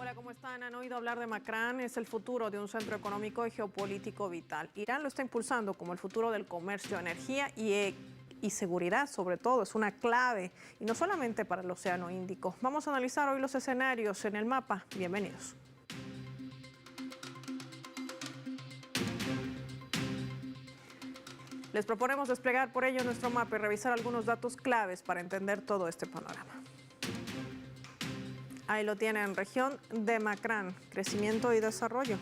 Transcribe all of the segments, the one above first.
Hola, ¿cómo están? ¿Han oído hablar de Macrán? Es el futuro de un centro económico y geopolítico vital. Irán lo está impulsando como el futuro del comercio, energía y seguridad, sobre todo. Es una clave, y no solamente para el Océano Índico. Vamos a analizar hoy los escenarios en el mapa. Bienvenidos. Les proponemos desplegar por ello nuestro mapa y revisar algunos datos claves para entender todo este panorama. Ahí lo tienen, región de Macrán, crecimiento y desarrollo.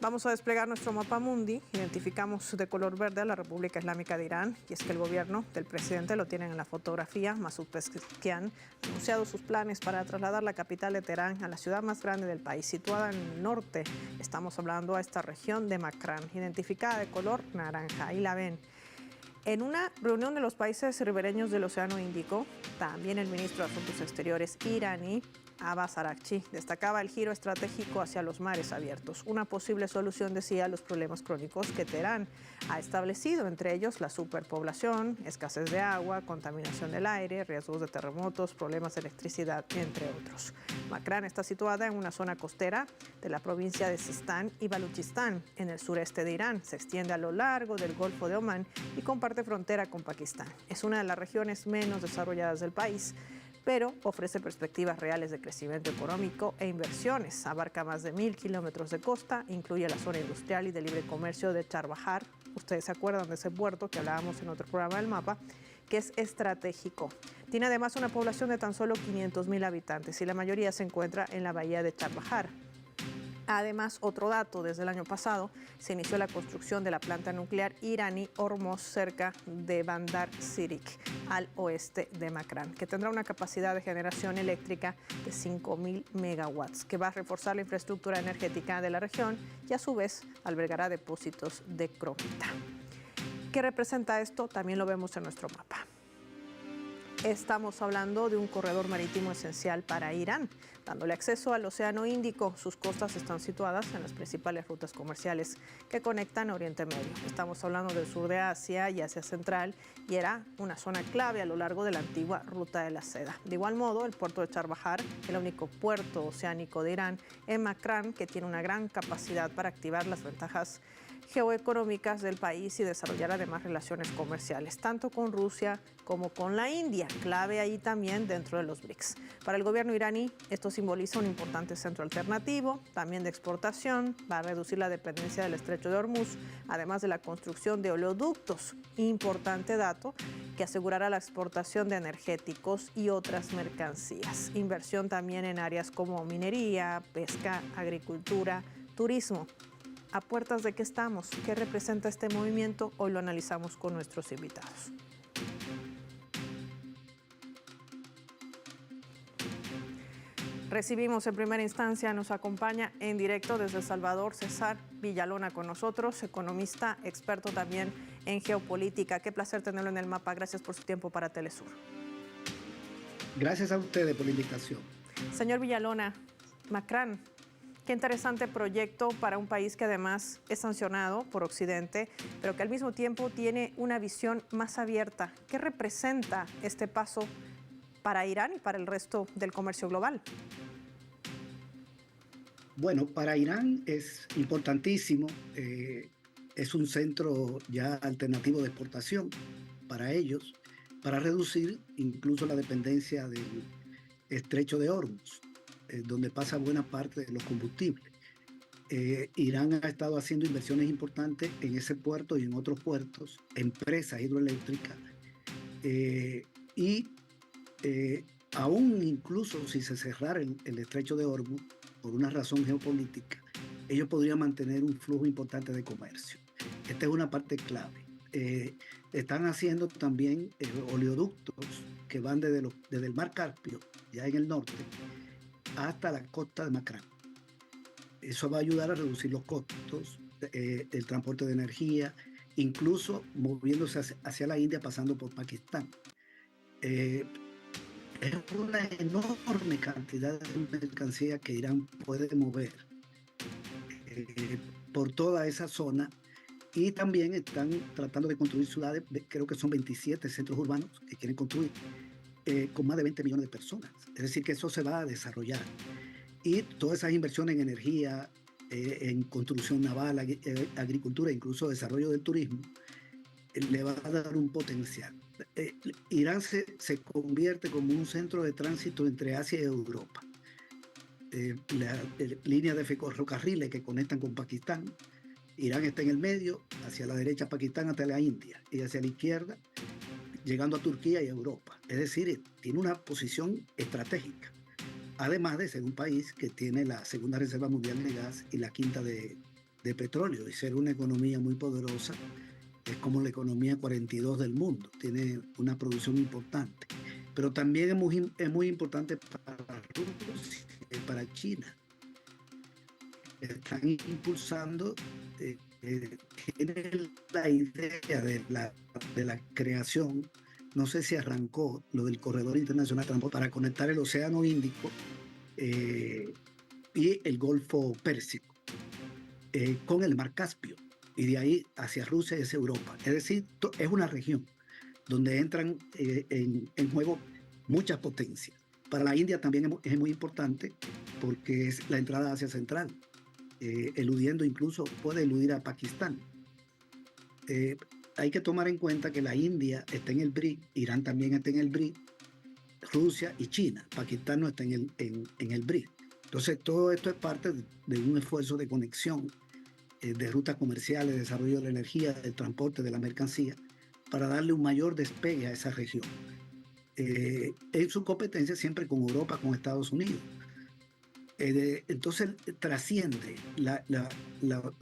Vamos a desplegar nuestro mapa mundi. Identificamos de color verde a la República Islámica de Irán, y es que el gobierno del presidente lo tienen en la fotografía. Masoud Pezeshkian ha anunciado sus planes para trasladar la capital de Teherán a la ciudad más grande del país, situada en el norte. Estamos hablando a esta región de Macrán, identificada de color naranja. Ahí la ven. En una reunión de los países ribereños del Océano Índico, también el ministro de Asuntos Exteriores iraní, Abbas Araghchi, destacaba el giro estratégico hacia los mares abiertos, una posible solución, decía, a los problemas crónicos que Teherán ha establecido, entre ellos la superpoblación, escasez de agua, contaminación del aire, riesgos de terremotos, problemas de electricidad, entre otros. Macrán está situada en una zona costera de la provincia de Sistán y Baluchistán, en el sureste de Irán. Se extiende a lo largo del Golfo de Omán y comparte frontera con Pakistán. Es una de las regiones menos desarrolladas del país, pero ofrece perspectivas reales de crecimiento económico e inversiones. Abarca más de 1.000 kilómetros de costa, incluye la zona industrial y de libre comercio de Charbahar. Ustedes se acuerdan de ese puerto que hablábamos en otro programa del mapa, que es estratégico. Tiene además una población de tan solo 500.000 habitantes y la mayoría se encuentra en la bahía de Charbahar. Además, otro dato, desde el año pasado se inició la construcción de la planta nuclear iraní Hormuz cerca de Bandar Sirik, al oeste de Macrán, que tendrá una capacidad de generación eléctrica de 5.000 megawatts, que va a reforzar la infraestructura energética de la región y a su vez albergará depósitos de cromita. ¿Qué representa esto? También lo vemos en nuestro mapa. Estamos hablando de un corredor marítimo esencial para Irán, dándole acceso al Océano Índico. Sus costas están situadas en las principales rutas comerciales que conectan a Oriente Medio. Estamos hablando del sur de Asia y Asia Central, y era una zona clave a lo largo de la antigua Ruta de la Seda. De igual modo, el puerto de Charbahar, el único puerto oceánico de Irán, en Macrán, que tiene una gran capacidad para activar las ventajas geoeconómicas del país y desarrollar además relaciones comerciales, tanto con Rusia como con la India, clave ahí también dentro de los BRICS. Para el gobierno iraní, esto simboliza un importante centro alternativo, también de exportación, va a reducir la dependencia del estrecho de Hormuz, además de la construcción de oleoductos, importante dato, que asegurará la exportación de energéticos y otras mercancías. Inversión también en áreas como minería, pesca, agricultura, turismo. ¿A puertas de qué estamos? ¿Qué representa este movimiento? Hoy lo analizamos con nuestros invitados. Recibimos en primera instancia, nos acompaña en directo desde El Salvador, César Villalona con nosotros, economista, experto también en geopolítica. Qué placer tenerlo en el mapa. Gracias por su tiempo para Telesur. Gracias a ustedes por la invitación. Señor Villalona, Macrán, qué interesante proyecto para un país que además es sancionado por Occidente, pero que al mismo tiempo tiene una visión más abierta. ¿Qué representa este paso para Irán y para el resto del comercio global? Bueno, para Irán es importantísimo. Es un centro ya alternativo de exportación para ellos, para reducir incluso la dependencia del estrecho de Hormuz, donde pasa buena parte de los combustibles. Irán ha estado haciendo inversiones importantes en ese puerto y en otros puertos, empresas hidroeléctricas, y aún incluso si se cerrara el estrecho de Hormuz por una razón geopolítica, ellos podrían mantener un flujo importante de comercio. Esta es una parte clave. Están haciendo también oleoductos que van desde el mar Caspio, ya en el norte, hasta la costa de Macrán. Eso va a ayudar a reducir los costos del transporte de energía, incluso moviéndose hacia la India, pasando por Pakistán. Es una enorme cantidad de mercancía que Irán puede mover por toda esa zona, y también están tratando de construir ciudades. Creo que son 27 centros urbanos que quieren construir, con más de 20 millones de personas. Es decir, que eso se va a desarrollar. Y todas esas inversiones en energía, en construcción naval, agricultura, incluso desarrollo del turismo, le va a dar un potencial. Irán se convierte como un centro de tránsito entre Asia y Europa. Líneas de ferrocarriles que conectan con Pakistán. Irán está en el medio, hacia la derecha Pakistán hasta la India, y hacia la izquierda llegando a Turquía y a Europa. Es decir, tiene una posición estratégica. Además de ser un país que tiene la segunda reserva mundial de gas y la quinta de petróleo, y ser una economía muy poderosa, es como la economía 42 del mundo, tiene una producción importante. Pero también es muy importante para Rusia y para China. Están impulsando, tienen la idea de la creación, no sé si arrancó lo del Corredor Internacional de Transporte para conectar el Océano Índico y el Golfo Pérsico con el Mar Caspio, y de ahí hacia Rusia y hacia Europa. Es decir, es una región donde entran en juego muchas potencias. Para la India también es muy importante porque es la entrada hacia Central, eludiendo incluso, puede eludir a Pakistán. Hay que tomar en cuenta que la India está en el BRIC, Irán también está en el BRIC, Rusia y China. Pakistán no está en el BRIC. Entonces, todo esto es parte de un esfuerzo de conexión de rutas comerciales, de desarrollo de la energía, del transporte, de la mercancía, para darle un mayor despegue a esa región. En su competencia siempre con Europa, con Estados Unidos. Entonces trasciende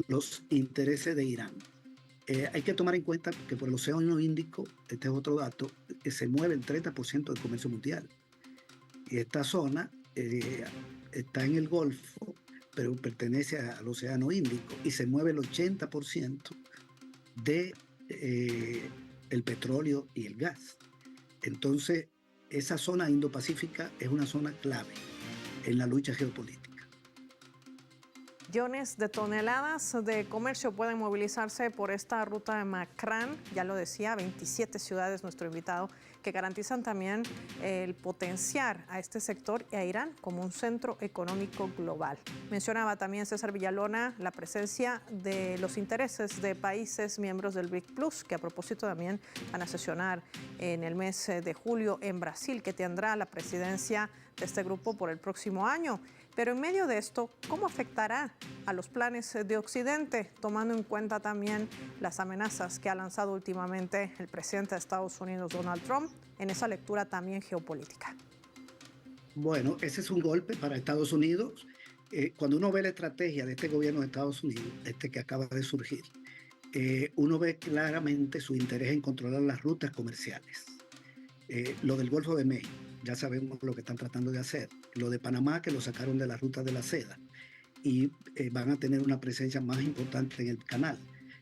los intereses de Irán. Hay que tomar en cuenta que por el Océano Índico, este es otro dato, se mueve el 30% del comercio mundial. Y esta zona está en el Golfo, pero pertenece al Océano Índico, y se mueve el 80% de el petróleo y el gas. Entonces, esa zona Indo-Pacífica es una zona clave en la lucha geopolítica. Millones de toneladas de comercio pueden movilizarse por esta ruta de Makran, ya lo decía, 27 ciudades, nuestro invitado, que garantizan también el potenciar a este sector y a Irán como un centro económico global. Mencionaba también César Villalona la presencia de los intereses de países miembros del BRIC Plus, que a propósito también van a sesionar en el mes de julio en Brasil, que tendrá la presidencia de este grupo por el próximo año. Pero en medio de esto, ¿cómo afectará a los planes de Occidente, tomando en cuenta también las amenazas que ha lanzado últimamente el presidente de Estados Unidos, Donald Trump, en esa lectura también geopolítica? Bueno, ese es un golpe para Estados Unidos. Cuando uno ve la estrategia de este gobierno de Estados Unidos, este que acaba de surgir, uno ve claramente su interés en controlar las rutas comerciales. Lo del Golfo de México, ya sabemos lo que están tratando de hacer. Lo de Panamá, que lo sacaron de la ruta de la seda, y van a tener una presencia más importante en el canal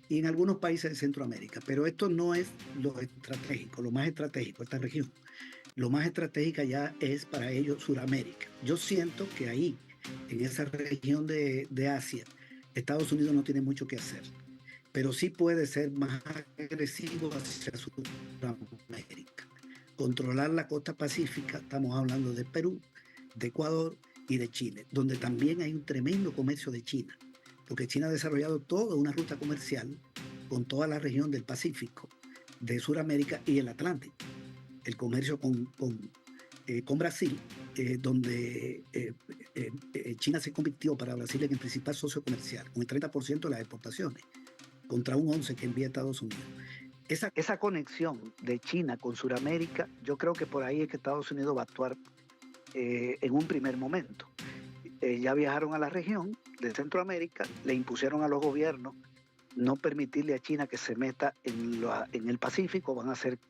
y en algunos países de Centroamérica. Pero esto no es lo estratégico, lo más estratégico, esta región. Lo más estratégica ya es para ellos Sudamérica. Yo siento que ahí, en esa región de Asia, Estados Unidos no tiene mucho que hacer, pero sí puede ser más agresivo hacia Sudamérica. Controlar la costa pacífica, estamos hablando de Perú, de Ecuador y de Chile, donde también hay un tremendo comercio de China, porque China ha desarrollado toda una ruta comercial con toda la región del Pacífico, de Sudamérica y el Atlántico. El comercio con Brasil, donde China se convirtió para Brasil en el principal socio comercial, con el 30% de las exportaciones, contra un 11% que envía a Estados Unidos. Esa conexión de China con Sudamérica, yo creo que por ahí es que Estados Unidos va a actuar en un primer momento. Ya viajaron a la región de Centroamérica, le impusieron a los gobiernos no permitirle a China que se meta en el Pacífico, van a hacer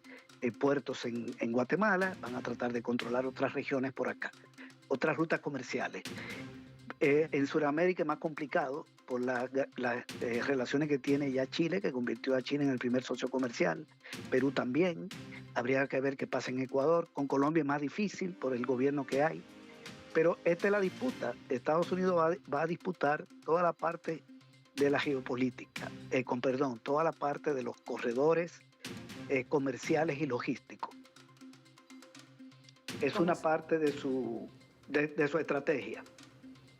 puertos en Guatemala, van a tratar de controlar otras regiones por acá, otras rutas comerciales. En Sudamérica es más complicado por las relaciones que tiene ya Chile, que convirtió a China en el primer socio comercial. Perú también. Habría que ver qué pasa en Ecuador. Con Colombia es más difícil por el gobierno que hay. Pero esta es la disputa. Estados Unidos va a disputar toda la parte de la geopolítica, toda la parte de los corredores comerciales y logísticos. Es Como una parte de su estrategia.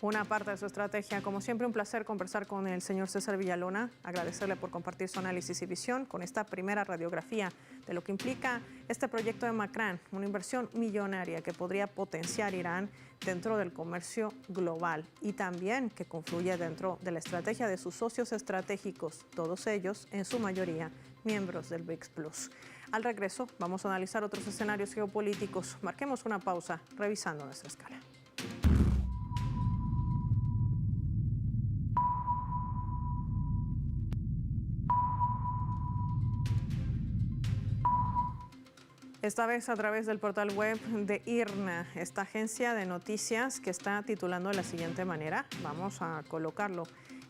una parte de su estrategia. Como siempre, un placer conversar con el señor César Villalona, agradecerle por compartir su análisis y visión con esta primera radiografía de lo que implica este proyecto de Macron, una inversión millonaria que podría potenciar Irán dentro del comercio global y también que confluye dentro de la estrategia de sus socios estratégicos, todos ellos, en su mayoría, miembros del BRICS Plus. Al regreso, vamos a analizar otros escenarios geopolíticos. Marquemos una pausa revisando nuestra escala. Esta vez a través del portal web de IRNA, esta agencia de noticias que está titulando de la siguiente manera. Vamos a colocarlo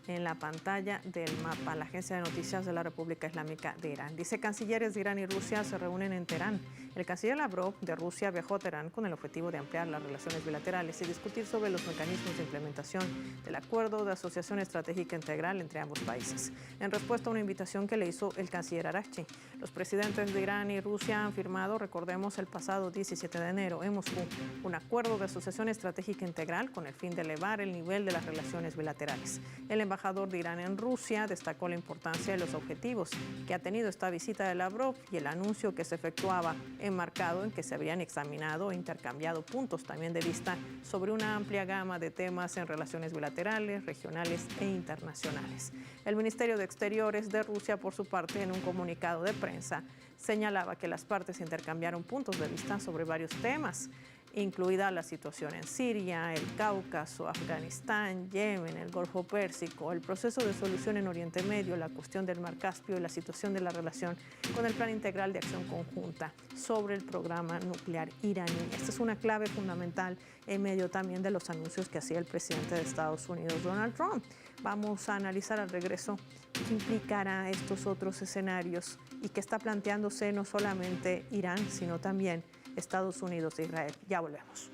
en la pantalla del mapa. La agencia de noticias de la República Islámica de Irán. Dice: cancilleres de Irán y Rusia se reúnen en Teherán. El canciller Lavrov de Rusia viajó a Teherán con el objetivo de ampliar las relaciones bilaterales y discutir sobre los mecanismos de implementación del Acuerdo de Asociación Estratégica Integral entre ambos países, en respuesta a una invitación que le hizo el canciller Araghchi. Los presidentes de Irán y Rusia han firmado, recordemos, el pasado 17 de enero en Moscú, un acuerdo de asociación estratégica integral con el fin de elevar el nivel de las relaciones bilaterales. El embajador de Irán en Rusia destacó la importancia de los objetivos que ha tenido esta visita de Lavrov y el anuncio que se efectuaba enmarcado en que se habían examinado e intercambiado puntos también de vista sobre una amplia gama de temas en relaciones bilaterales, regionales e internacionales. El Ministerio de Exteriores de Rusia, por su parte, en un comunicado de prensa, señalaba que las partes intercambiaron puntos de vista sobre varios temas, incluida la situación en Siria, el Cáucaso, Afganistán, Yemen, el Golfo Pérsico, el proceso de solución en Oriente Medio, la cuestión del Mar Caspio y la situación de la relación con el Plan Integral de Acción Conjunta sobre el programa nuclear iraní. Esta es una clave fundamental en medio también de los anuncios que hacía el presidente de Estados Unidos, Donald Trump. Vamos a analizar al regreso qué implicará estos otros escenarios y qué está planteándose no solamente Irán, sino también Estados Unidos e Israel. Ya volvemos.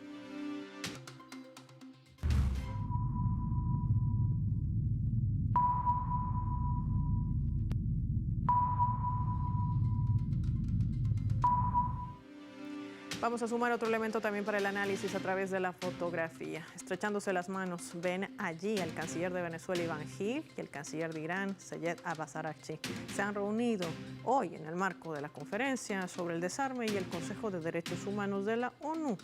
Vamos a sumar otro elemento también para el análisis a través de la fotografía. Estrechándose las manos, ven allí al canciller de Venezuela, Iván Gil, y el canciller de Irán, Sayed Abbas Araghchi. Se han reunido hoy en el marco de la conferencia sobre el desarme y el Consejo de Derechos Humanos de la ONU.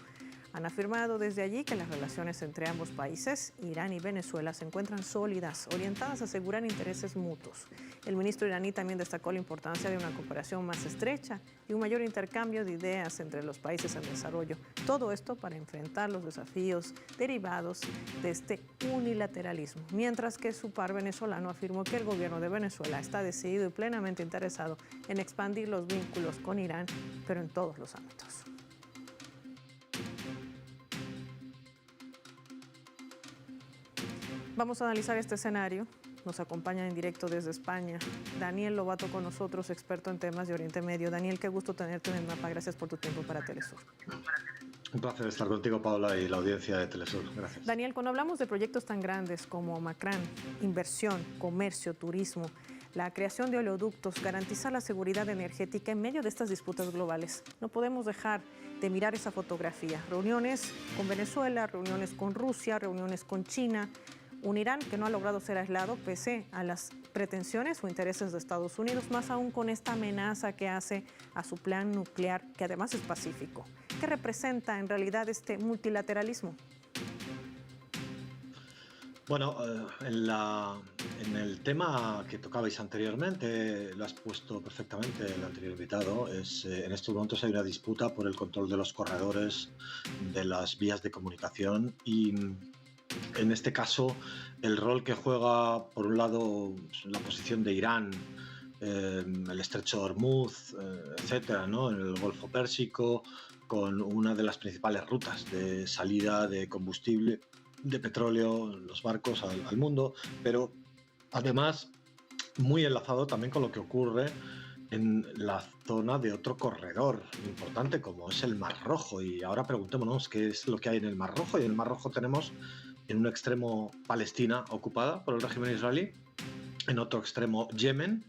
Han afirmado desde allí que las relaciones entre ambos países, Irán y Venezuela, se encuentran sólidas, orientadas a asegurar intereses mutuos. El ministro iraní también destacó la importancia de una cooperación más estrecha y un mayor intercambio de ideas entre los países en desarrollo. Todo esto para enfrentar los desafíos derivados de este unilateralismo. Mientras que su par venezolano afirmó que el gobierno de Venezuela está decidido y plenamente interesado en expandir los vínculos con Irán, pero en todos los ámbitos. Vamos a analizar este escenario. Nos acompaña en directo desde España Daniel Lobato con nosotros, experto en temas de Oriente Medio. Daniel, qué gusto tenerte en el mapa. Gracias por tu tiempo para Telesur. Un placer estar contigo, Paula, y la audiencia de Telesur. Gracias. Daniel, cuando hablamos de proyectos tan grandes como Macron, inversión, comercio, turismo, la creación de oleoductos, garantizar la seguridad energética en medio de estas disputas globales, no podemos dejar de mirar esa fotografía. Reuniones con Venezuela, reuniones con Rusia, reuniones con China. Un Irán que no ha logrado ser aislado pese a las pretensiones o intereses de Estados Unidos, más aún con esta amenaza que hace a su plan nuclear, que además es pacífico. ¿Qué representa en realidad este multilateralismo? Bueno, en el tema que tocabais anteriormente, lo has puesto perfectamente el anterior invitado, en estos momentos hay una disputa por el control de los corredores de las vías de comunicación y en este caso, el rol que juega, por un lado, la posición de Irán, el estrecho de Hormuz, etcétera, ¿no? En el Golfo Pérsico, con una de las principales rutas de salida de combustible, de petróleo, los barcos al mundo, pero además muy enlazado también con lo que ocurre en la zona de otro corredor importante como es el Mar Rojo. Y ahora preguntémonos qué es lo que hay en el Mar Rojo. Y en el Mar Rojo tenemos en un extremo Palestina ocupada por el régimen israelí, en otro extremo Yemen,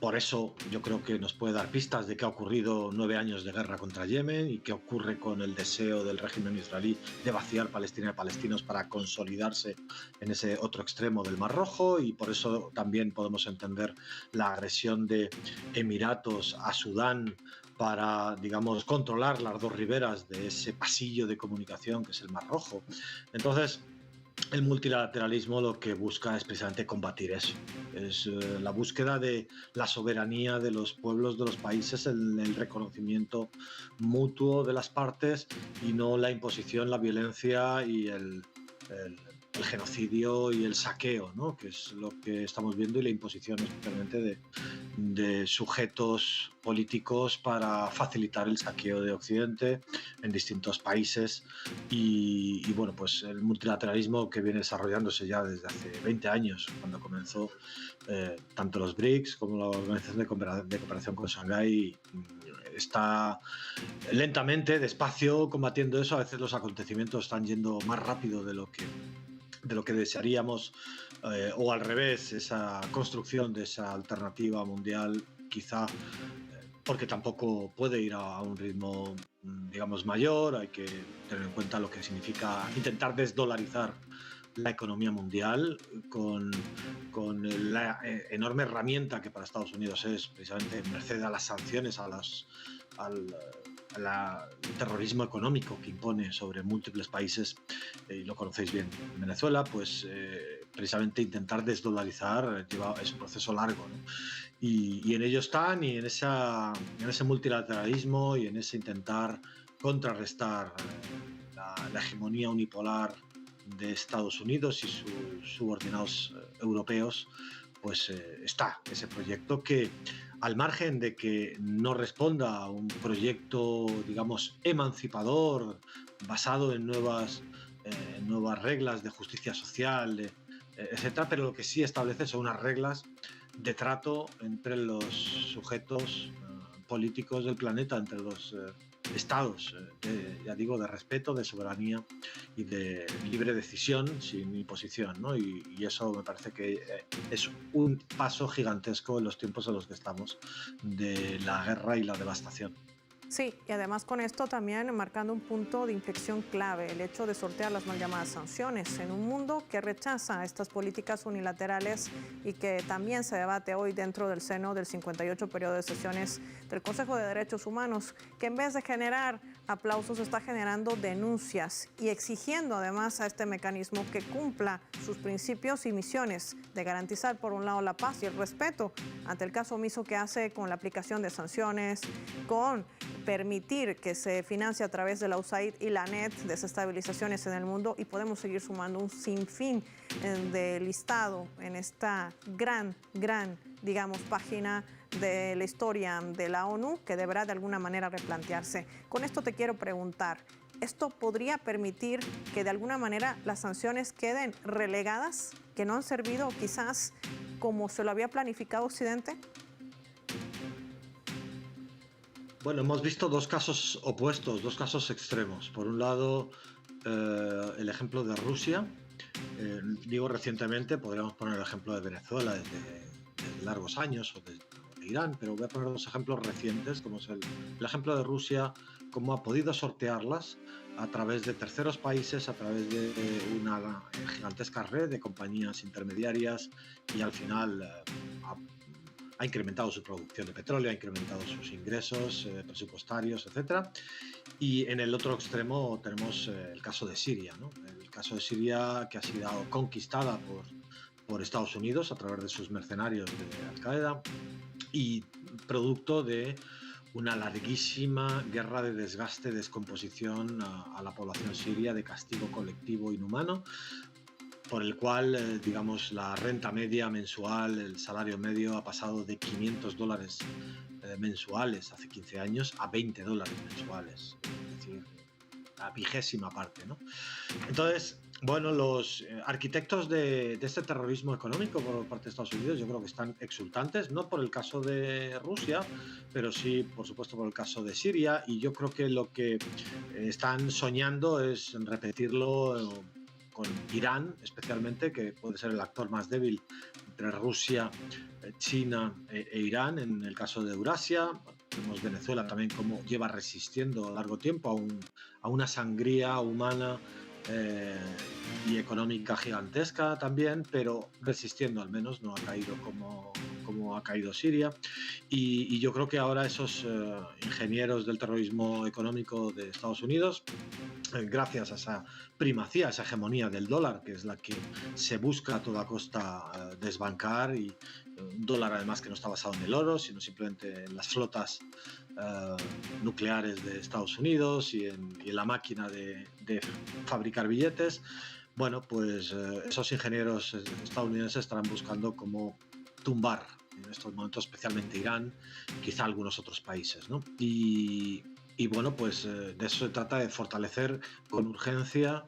Por eso yo creo que nos puede dar pistas de qué ha ocurrido 9 años de guerra contra Yemen y qué ocurre con el deseo del régimen israelí de vaciar Palestina y palestinos para consolidarse en ese otro extremo del Mar Rojo, y por eso también podemos entender la agresión de Emiratos a Sudán para, digamos, controlar las dos riberas de ese pasillo de comunicación que es el Mar Rojo. Entonces, el multilateralismo lo que busca es precisamente combatir eso. Es la búsqueda de la soberanía de los pueblos, de los países, el reconocimiento mutuo de las partes y no la imposición, la violencia y el- el genocidio y el saqueo, ¿no? Que es lo que estamos viendo, y la imposición especialmente de sujetos políticos para facilitar el saqueo de Occidente en distintos países. Bueno, pues el multilateralismo que viene desarrollándose ya desde hace 20 años, cuando comenzó tanto los BRICS como la Organización de Cooperación con Shanghái, está lentamente, despacio, combatiendo eso. A veces los acontecimientos están yendo más rápido de lo que desearíamos, o al revés, esa construcción de esa alternativa mundial, quizá porque tampoco puede ir a un ritmo, digamos, mayor. Hay que tener en cuenta lo que significa intentar desdolarizar la economía mundial con la enorme herramienta que para Estados Unidos es precisamente merced a las sanciones, al terrorismo económico que impone sobre múltiples países, y lo conocéis bien. En Venezuela, pues precisamente intentar desdolarizar es un proceso largo, ¿no? Y en ello están, y en ese multilateralismo y en ese intentar contrarrestar la hegemonía unipolar de Estados Unidos y sus subordinados europeos, pues está ese proyecto que, al margen de que no responda a un proyecto, digamos, emancipador, basado en nuevas reglas de justicia social, etcétera, pero lo que sí establece son unas reglas de trato entre los sujetos políticos del planeta, entre los estados, ya digo, de respeto, de soberanía y de libre decisión sin imposición, ¿no? Y eso me parece que es un paso gigantesco en los tiempos en los que estamos, de la guerra y la devastación. Sí, y además con esto también marcando un punto de inflexión clave, el hecho de sortear las mal llamadas sanciones en un mundo que rechaza estas políticas unilaterales y que también se debate hoy dentro del seno del 58 periodo de sesiones del Consejo de Derechos Humanos, que en vez de generar aplausos está generando denuncias y exigiendo además a este mecanismo que cumpla sus principios y misiones de garantizar por un lado la paz y el respeto ante el caso omiso que hace con la aplicación de sanciones, con permitir que se financie a través de la USAID y la NET desestabilizaciones en el mundo, y podemos seguir sumando un sinfín de listado en esta gran, digamos, página de la historia de la ONU que deberá de alguna manera replantearse. Con esto te quiero preguntar, ¿esto podría permitir que de alguna manera las sanciones queden relegadas, que no han servido quizás como se lo había planificado Occidente? Bueno, hemos visto dos casos opuestos, dos casos extremos. Por un lado, el ejemplo de Rusia. Digo recientemente, podríamos poner el ejemplo de Venezuela desde largos años, o de Irán, pero voy a poner dos ejemplos recientes, como es el ejemplo de Rusia, cómo ha podido sortearlas a través de terceros países, a través de una gigantesca red de compañías intermediarias, y al final ha incrementado su producción de petróleo, ha incrementado sus ingresos presupuestarios, etcétera. Y en el otro extremo tenemos el caso de Siria, ¿no? El caso de Siria, que ha sido conquistada por Estados Unidos a través de sus mercenarios de Al-Qaeda, y producto de una larguísima guerra de desgaste, descomposición a la población siria, de castigo colectivo inhumano, por el cual, digamos, la renta media mensual, el salario medio, ha pasado de $500 mensuales hace 15 años a $20 mensuales, es decir, la vigésima parte, ¿no? Entonces, bueno, los arquitectos de este terrorismo económico por parte de Estados Unidos, yo creo que están exultantes, no por el caso de Rusia, pero sí, por supuesto, por el caso de Siria, y yo creo que lo que están soñando es repetirlo con Irán especialmente, que puede ser el actor más débil entre Rusia, China e Irán en el caso de Eurasia. Vemos Venezuela también cómo lleva resistiendo a largo tiempo a una sangría humana eh, y económica gigantesca también, pero resistiendo al menos, no ha caído como ha caído Siria. Y yo creo que ahora esos ingenieros del terrorismo económico de Estados Unidos, gracias a esa primacía, a esa hegemonía del dólar, que es la que se busca a toda costa desbancar, y un dólar además que no está basado en el oro, sino simplemente en las flotas nucleares de Estados Unidos y en la máquina de fabricar billetes. Bueno, pues esos ingenieros estadounidenses estarán buscando cómo tumbar en estos momentos, especialmente Irán, quizá algunos otros países, ¿no? Y bueno, pues de eso se trata, de fortalecer con urgencia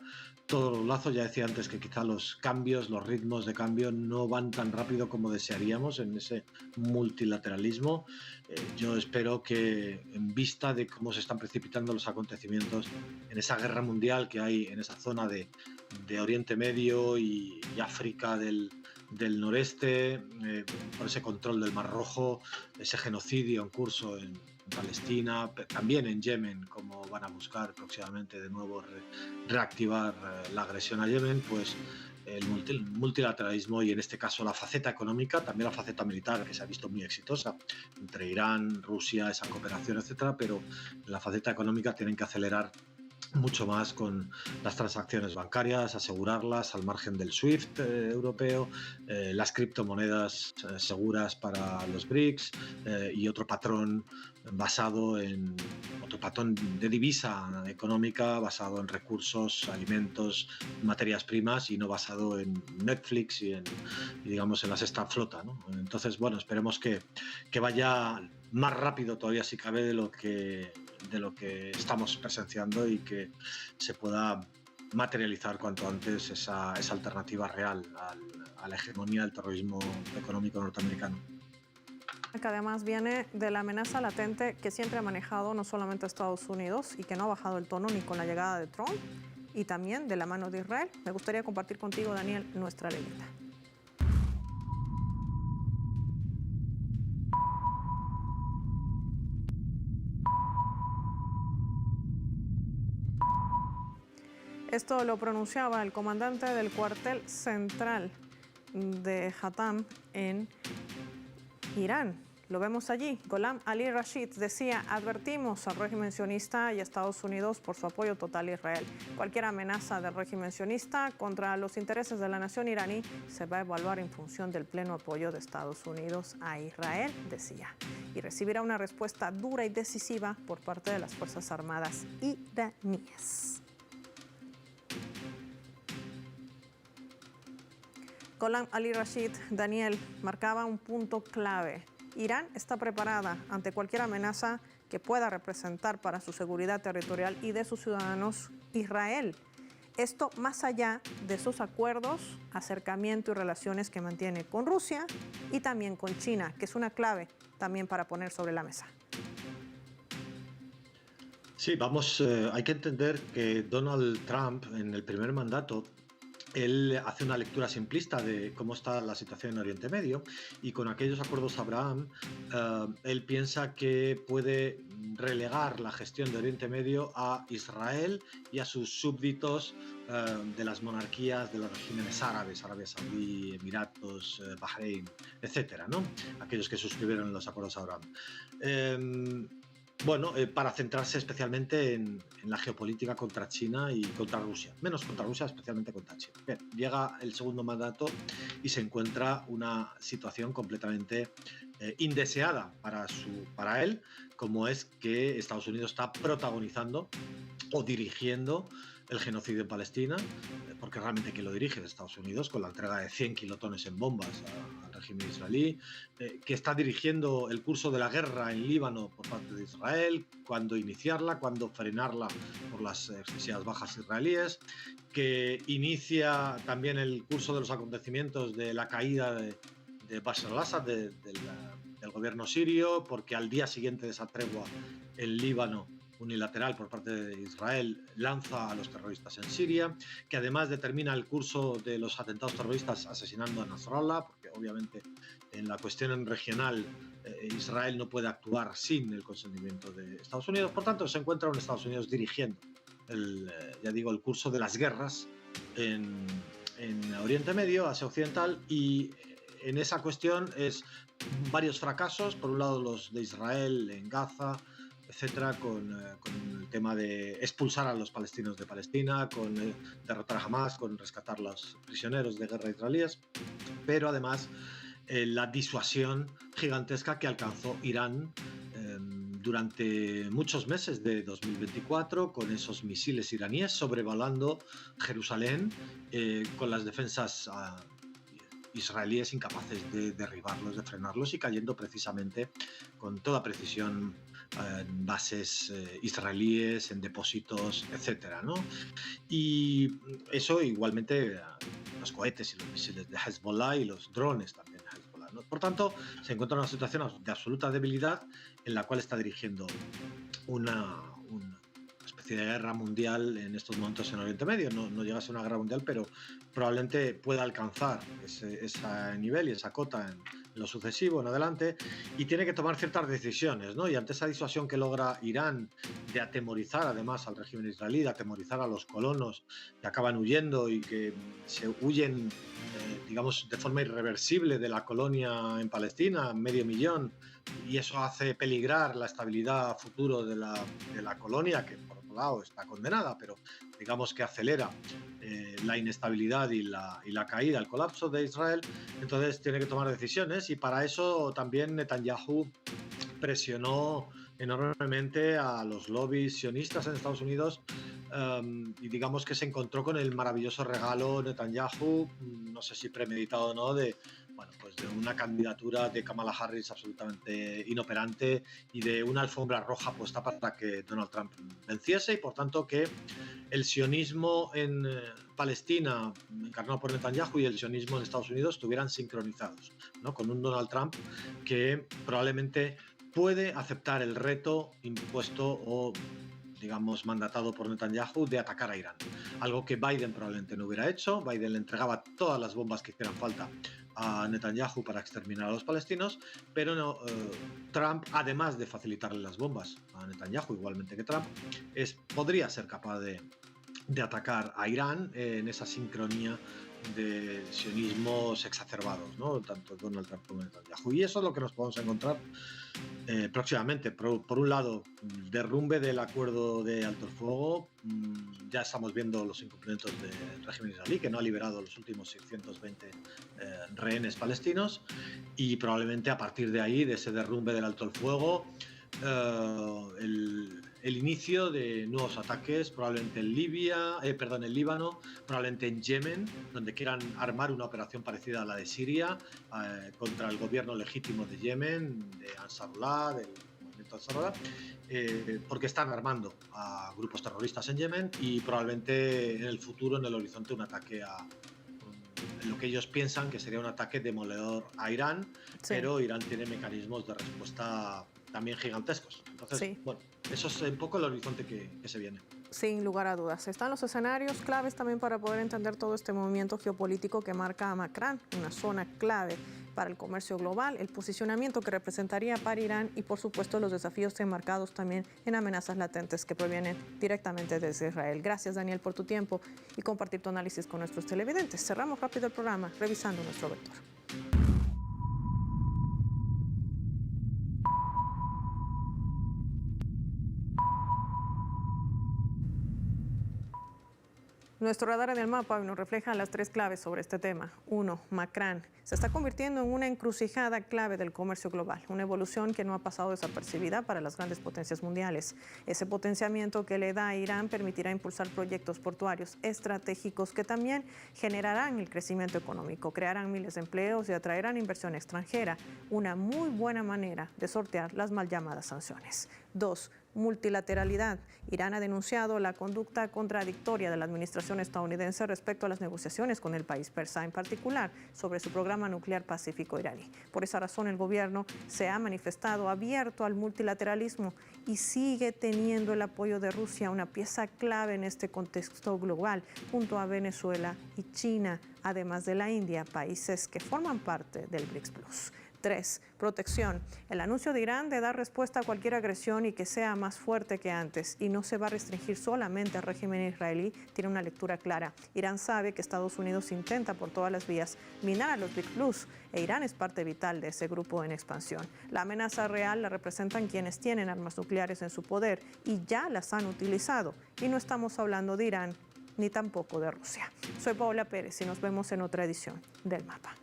todos los lazos. Ya decía antes que quizá los cambios, los ritmos de cambio no van tan rápido como desearíamos en ese multilateralismo. Yo espero que, en vista de cómo se están precipitando los acontecimientos en esa guerra mundial que hay en esa zona de Oriente Medio y África del noreste, por ese control del Mar Rojo, ese genocidio en curso en Palestina, también en Yemen, como van a buscar próximamente de nuevo reactivar la agresión a Yemen, pues el multilateralismo, y en este caso la faceta económica, también la faceta militar, que se ha visto muy exitosa entre Irán, Rusia, esa cooperación, etcétera, pero la faceta económica tienen que acelerar mucho más con las transacciones bancarias, asegurarlas al margen del SWIFT europeo, las criptomonedas seguras para los BRICS, y otro patrón de divisa económica basado en recursos, alimentos, materias primas, y no basado en Netflix y digamos en la sexta flota, ¿no? Entonces, bueno, esperemos que vaya más rápido todavía, si cabe, de lo que estamos presenciando, y que se pueda materializar cuanto antes esa alternativa real a la hegemonía del terrorismo económico norteamericano. Que además viene de la amenaza latente que siempre ha manejado no solamente Estados Unidos y que no ha bajado el tono ni con la llegada de Trump, y también de la mano de Israel. Me gustaría compartir contigo, Daniel, nuestra leyenda. Esto lo pronunciaba el comandante del cuartel central de Hatam en Irán. Lo vemos allí. Gholam Ali Rashid decía: advertimos al régimen sionista y a Estados Unidos por su apoyo total a Israel. Cualquier amenaza del régimen sionista contra los intereses de la nación iraní se va a evaluar en función del pleno apoyo de Estados Unidos a Israel, decía, y recibirá una respuesta dura y decisiva por parte de las Fuerzas Armadas iraníes. Gholam Ali Rashid, Daniel, marcaba un punto clave. Irán está preparada ante cualquier amenaza que pueda representar para su seguridad territorial y de sus ciudadanos Israel. Esto más allá de sus acuerdos, acercamiento y relaciones que mantiene con Rusia y también con China, que es una clave también para poner sobre la mesa. Sí, hay que entender que Donald Trump, en el primer mandato, él hace una lectura simplista de cómo está la situación en Oriente Medio, y con aquellos acuerdos Abraham, él piensa que puede relegar la gestión de Oriente Medio a Israel y a sus súbditos de las monarquías de los regímenes árabes, Arabia Saudí, Emiratos, Bahrein, etcétera, ¿no? Aquellos que suscribieron los acuerdos Abraham. Para centrarse especialmente en la geopolítica contra China y contra Rusia. Menos contra Rusia, especialmente contra China. Bien, llega el segundo mandato y se encuentra una situación completamente indeseada para él, como es que Estados Unidos está protagonizando o dirigiendo el genocidio en Palestina, porque realmente quien lo dirige es Estados Unidos, con la entrega de 100 kilotones en bombas al régimen israelí, que está dirigiendo el curso de la guerra en Líbano por parte de Israel, cuándo iniciarla, cuándo frenarla por las excesivas bajas israelíes, que inicia también el curso de los acontecimientos de la caída de Bashar al-Assad, del gobierno sirio, porque al día siguiente de esa tregua en Líbano unilateral por parte de Israel lanza a los terroristas en Siria, que además determina el curso de los atentados terroristas asesinando a Nasrallah, porque obviamente en la cuestión regional Israel no puede actuar sin el consentimiento de Estados Unidos. Por tanto, se encuentra un Estados Unidos dirigiendo ya digo, el curso de las guerras en Oriente Medio, Asia Occidental, y en esa cuestión es varios fracasos, por un lado los de Israel en Gaza, etcétera, con el tema de expulsar a los palestinos de Palestina, con derrotar a Hamas, con rescatar a los prisioneros de guerra israelíes, pero además la disuasión gigantesca que alcanzó Irán durante muchos meses de 2024 con esos misiles iraníes sobrevolando Jerusalén con las defensas israelíes incapaces de derribarlos, de frenarlos y cayendo precisamente con toda precisión en bases israelíes, en depósitos, etcétera, ¿no? Y eso igualmente los cohetes y los misiles de Hezbollah y los drones también de Hezbollah, ¿no? Por tanto, se encuentra en una situación de absoluta debilidad en la cual está dirigiendo una especie de guerra mundial en estos momentos en Oriente Medio. No llega a ser una guerra mundial, pero probablemente pueda alcanzar ese nivel y esa cota en lo sucesivo, en adelante, y tiene que tomar ciertas decisiones, ¿no? Y ante esa disuasión que logra Irán de atemorizar además al régimen israelí, de atemorizar a los colonos que acaban huyendo y que se huyen, digamos, de forma irreversible de la colonia en Palestina, 500.000, y eso hace peligrar la estabilidad futuro de la colonia, que por otro lado está condenada, pero digamos que acelera la inestabilidad y la caída, el colapso de Israel. Entonces tiene que tomar decisiones, y para eso también Netanyahu presionó enormemente a los lobbies sionistas en Estados Unidos, y digamos que se encontró con el maravilloso regalo Netanyahu, no sé si premeditado o no, de una candidatura de Kamala Harris absolutamente inoperante y de una alfombra roja puesta para que Donald Trump venciese, y por tanto que el sionismo en Palestina, encarnado por Netanyahu, y el sionismo en Estados Unidos estuvieran sincronizados, ¿no? Con un Donald Trump que probablemente puede aceptar el reto impuesto o, digamos, mandatado por Netanyahu de atacar a Irán. Algo que Biden probablemente no hubiera hecho. Biden le entregaba todas las bombas que hicieran falta a Netanyahu para exterminar a los palestinos, pero no, Trump, además de facilitarle las bombas a Netanyahu, igualmente que Trump, podría ser capaz de atacar a Irán en esa sincronía de sionismos exacerbados, ¿no? Tanto Donald Trump como Netanyahu. Y eso es lo que nos podemos encontrar próximamente. Por un lado, el derrumbe del acuerdo de alto el fuego. Ya estamos viendo los incumplimientos del régimen israelí, que no ha liberado los últimos 620 rehenes palestinos, y probablemente a partir de ahí, de ese derrumbe del alto el fuego, el inicio de nuevos ataques, probablemente en el Líbano, probablemente en Yemen, donde quieran armar una operación parecida a la de Siria contra el gobierno legítimo de Yemen, de Ansarullah, del movimiento Ansarullah, porque están armando a grupos terroristas en Yemen, y probablemente en el futuro, en el horizonte, un ataque lo que ellos piensan que sería un ataque demoledor a Irán, sí. Pero Irán tiene mecanismos de respuesta también gigantescos. Entonces, sí. Bueno, eso es un poco el horizonte que se viene. Sin lugar a dudas. Están los escenarios claves también para poder entender todo este movimiento geopolítico que marca a Makran, una zona clave para el comercio global, el posicionamiento que representaría para Irán y, por supuesto, los desafíos enmarcados también en amenazas latentes que provienen directamente desde Israel. Gracias, Daniel, por tu tiempo y compartir tu análisis con nuestros televidentes. Cerramos rápido el programa revisando nuestro vector. Nuestro radar en el mapa nos refleja las tres claves sobre este tema. 1. Makran se está convirtiendo en una encrucijada clave del comercio global, una evolución que no ha pasado desapercibida para las grandes potencias mundiales. Ese potenciamiento que le da a Irán permitirá impulsar proyectos portuarios estratégicos que también generarán el crecimiento económico, crearán miles de empleos y atraerán inversión extranjera, una muy buena manera de sortear las mal llamadas sanciones. 2. multilateralidad. Irán ha denunciado la conducta contradictoria de la administración estadounidense respecto a las negociaciones con el país persa, en particular sobre su programa nuclear pacífico iraní. Por esa razón, el gobierno se ha manifestado abierto al multilateralismo y sigue teniendo el apoyo de Rusia, una pieza clave en este contexto global, junto a Venezuela y China, además de la India, países que forman parte del BRICS Plus. 3. Protección. El anuncio de Irán de dar respuesta a cualquier agresión y que sea más fuerte que antes y no se va a restringir solamente al régimen israelí tiene una lectura clara. Irán sabe que Estados Unidos intenta por todas las vías minar a los BRICS Plus e Irán es parte vital de ese grupo en expansión. La amenaza real la representan quienes tienen armas nucleares en su poder y ya las han utilizado. Y no estamos hablando de Irán ni tampoco de Rusia. Soy Paola Pérez y nos vemos en otra edición del Mapa.